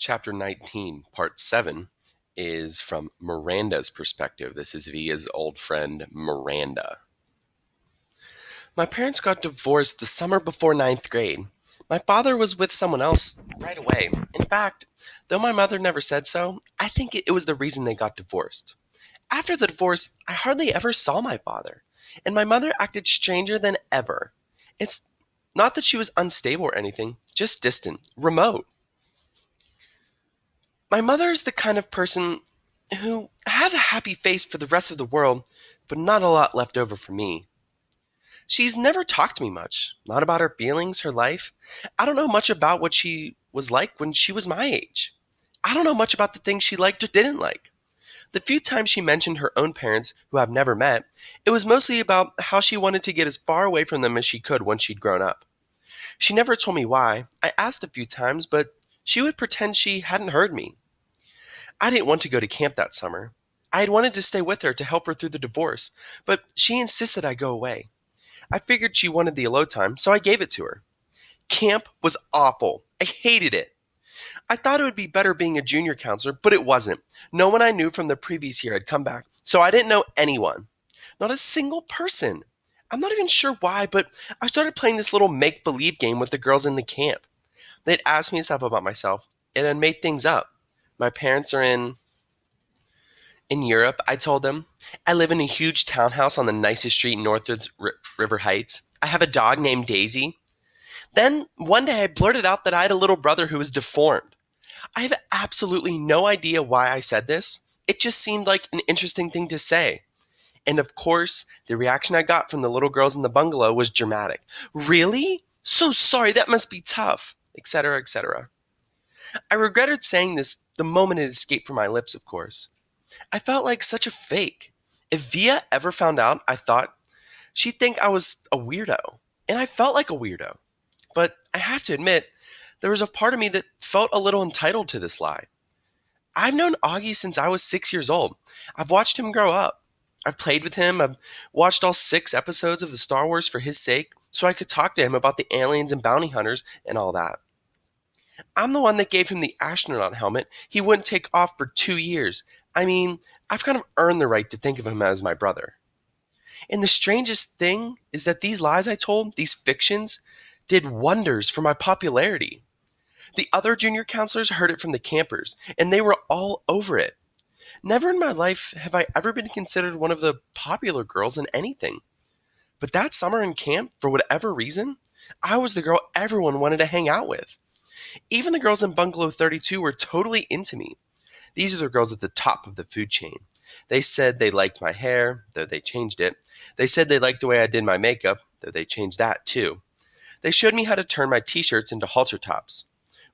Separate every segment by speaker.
Speaker 1: Chapter 19, Part 7, is from Miranda's perspective. This is Via's old friend, Miranda. My parents got divorced the summer before ninth grade. My father was with someone else right away. In fact, though my mother never said so, I think it was the reason they got divorced. After the divorce, I hardly ever saw my father, and my mother acted stranger than ever. It's not that she was unstable or anything, just distant, remote. My mother is the kind of person who has a happy face for the rest of the world, but not a lot left over for me. She's never talked to me much, not about her feelings, her life. I don't know much about what she was like when she was my age. I don't know much about the things she liked or didn't like. The few times she mentioned her own parents, who I've never met, it was mostly about how she wanted to get as far away from them as she could once she'd grown up. She never told me why. I asked a few times, but she would pretend she hadn't heard me. I didn't want to go to camp that summer. I had wanted to stay with her to help her through the divorce, but she insisted I go away. I figured she wanted the alone time, so I gave it to her. Camp was awful. I hated it. I thought it would be better being a junior counselor, but it wasn't. No one I knew from the previous year had come back, so I didn't know anyone. Not a single person. I'm not even sure why, but I started playing this little make-believe game with the girls in the camp. They'd ask me stuff about myself, and I made things up. My parents are in Europe, I told them. I live in a huge townhouse on the nicest street north of River Heights. I have a dog named Daisy. Then, one day, I blurted out that I had a little brother who was deformed. I have absolutely no idea why I said this. It just seemed like an interesting thing to say. And of course, the reaction I got from the little girls in the bungalow was dramatic. Really? So sorry, that must be tough, etc., etc. I regretted saying this the moment it escaped from my lips, of course. I felt like such a fake. If Via ever found out, I thought, she'd think I was a weirdo. And I felt like a weirdo. But I have to admit, there was a part of me that felt a little entitled to this lie. I've known Augie since I was 6 years old. I've watched him grow up. I've played with him. I've watched all 6 episodes of the Star Wars for his sake, so I could talk to him about the aliens and bounty hunters and all that. I'm the one that gave him the astronaut helmet he wouldn't take off for 2 years. I mean, I've kind of earned the right to think of him as my brother. And the strangest thing is that these lies I told, these fictions, did wonders for my popularity. The other junior counselors heard it from the campers, and they were all over it. Never in my life have I ever been considered one of the popular girls in anything. But that summer in camp, for whatever reason, I was the girl everyone wanted to hang out with. Even the girls in Bungalow 32 were totally into me. These are the girls at the top of the food chain. They said they liked my hair, though they changed it. They said they liked the way I did my makeup, though they changed that too. They showed me how to turn my t-shirts into halter tops.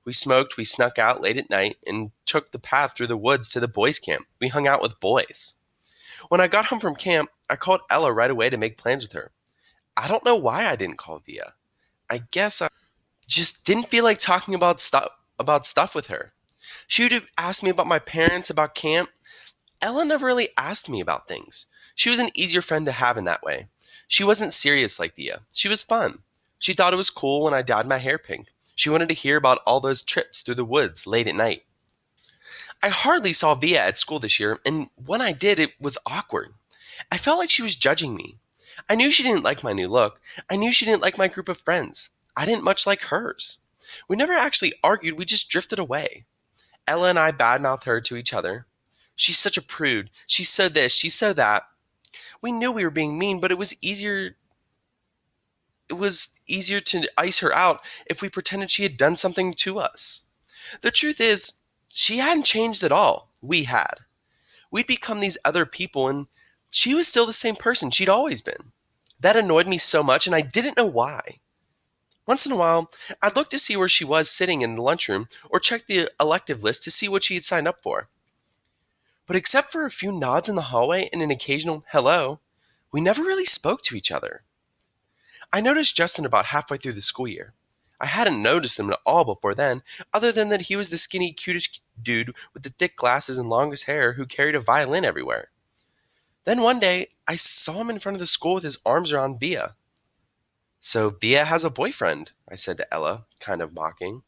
Speaker 1: We smoked, we snuck out late at night, and took the path through the woods to the boys' camp. We hung out with boys. When I got home from camp, I called Ella right away to make plans with her. I don't know why I didn't call Via. I guess I just didn't feel like talking about stuff with her. She would have asked me about my parents, about camp. Ella never really asked me about things. She was an easier friend to have in that way. She wasn't serious like Via. She was fun. She thought it was cool when I dyed my hair pink. She wanted to hear about all those trips through the woods late at night. I hardly saw Via at school this year, and when I did, it was awkward. I felt like she was judging me. I knew she didn't like my new look. I knew she didn't like my group of friends. I didn't much like hers. We never actually argued, we just drifted away. Ella and I badmouthed her to each other. She's such a prude. She's so this, she's so that. We knew we were being mean, but it was easier to ice her out if we pretended she had done something to us. The truth is, she hadn't changed at all. We had. We'd become these other people, and she was still the same person she'd always been. That annoyed me so much, and I didn't know why. Once in a while, I'd look to see where she was sitting in the lunchroom or check the elective list to see what she had signed up for. But except for a few nods in the hallway and an occasional hello, we never really spoke to each other. I noticed Justin about halfway through the school year. I hadn't noticed him at all before then, other than that he was the skinny, cutish dude with the thick glasses and longest hair who carried a violin everywhere. Then one day, I saw him in front of the school with his arms around Via. "So Via has a boyfriend," I said to Ella, kind of mocking.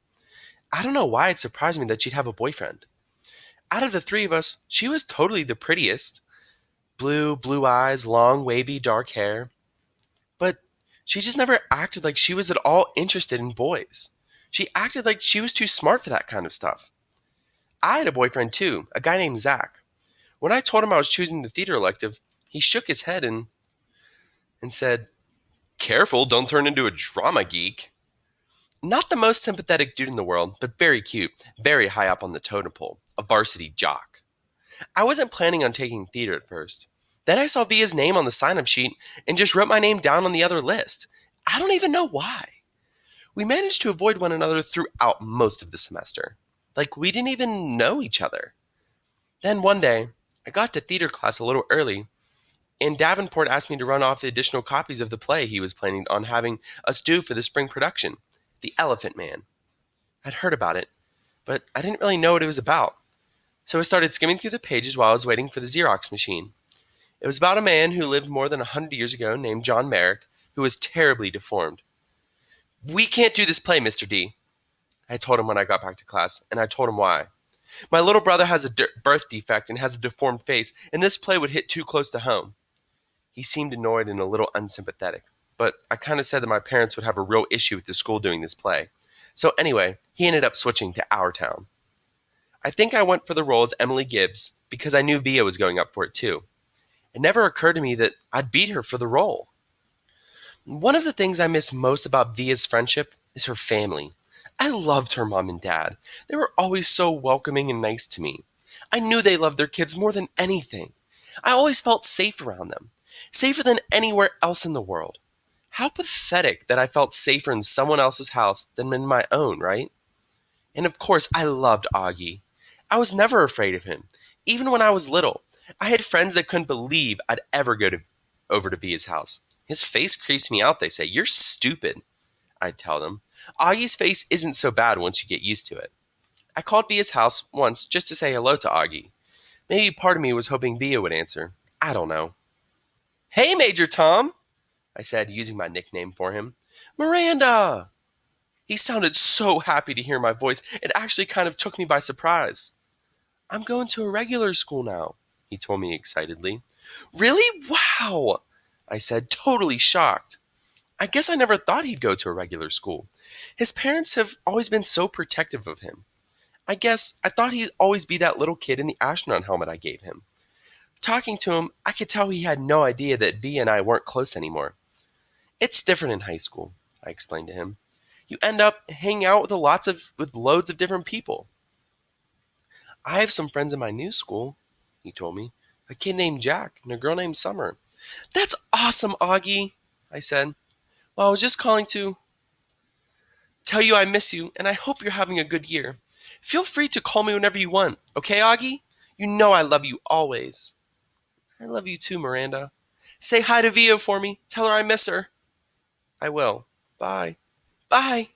Speaker 1: I don't know why it surprised me that she'd have a boyfriend. Out of the three of us, she was totally the prettiest. Blue eyes, long, wavy, dark hair. But she just never acted like she was at all interested in boys. She acted like she was too smart for that kind of stuff. I had a boyfriend too, a guy named Zach. When I told him I was choosing the theater elective, he shook his head and said, "Careful, don't turn into a drama geek." Not the most sympathetic dude in the world, but very cute, very high up on the totem pole, a varsity jock. I wasn't planning on taking theater at first. Then I saw Via's name on the sign up sheet and just wrote my name down on the other list. I don't even know why. We managed to avoid one another throughout most of the semester. Like we didn't even know each other. Then one day, I got to theater class a little early, and Davenport asked me to run off the additional copies of the play he was planning on having us do for the spring production, The Elephant Man. I'd heard about it, but I didn't really know what it was about. So I started skimming through the pages while I was waiting for the Xerox machine. It was about a man who lived more than 100 years ago named John Merrick, who was terribly deformed. "We can't do this play, Mr. D," I told him when I got back to class, and I told him why. "My little brother has a birth defect and has a deformed face, and this play would hit too close to home." He seemed annoyed and a little unsympathetic, but I kind of said that my parents would have a real issue with the school doing this play. So anyway, he ended up switching to our town. I think I went for the role as Emily Gibbs because I knew Via was going up for it too. It never occurred to me that I'd beat her for the role. One of the things I miss most about Via's friendship is her family. I loved her mom and dad. They were always so welcoming and nice to me. I knew they loved their kids more than anything. I always felt safe around them, safer than anywhere else in the world. How pathetic that I felt safer in someone else's house than in my own, right? And of course, I loved Augie. I was never afraid of him, even when I was little. I had friends that couldn't believe I'd ever over to Via's house. "His face creeps me out," they say. "You're stupid," I'd tell them. "Augie's face isn't so bad once you get used to it." I called Via's house once just to say hello to Augie. Maybe part of me was hoping Via would answer. I don't know. "Hey, Major Tom," I said, using my nickname for him. "Miranda!" He sounded so happy to hear my voice, it actually kind of took me by surprise. "I'm going to a regular school now," he told me excitedly. "Really? Wow!" I said, totally shocked. I guess I never thought he'd go to a regular school. His parents have always been so protective of him. I guess I thought he'd always be that little kid in the astronaut helmet I gave him. Talking to him, I could tell he had no idea that Bea and I weren't close anymore. "It's different in high school," I explained to him. "You end up hanging out with loads of different people." "I have some friends in my new school," he told me. "A kid named Jack and a girl named Summer." "That's awesome, Augie," I said. "Well, I was just calling to tell you I miss you, and I hope you're having a good year. Feel free to call me whenever you want, okay, Augie? You know I love you always." "I love you too, Miranda. Say hi to Via for me. Tell her I miss her." "I will. Bye." "Bye."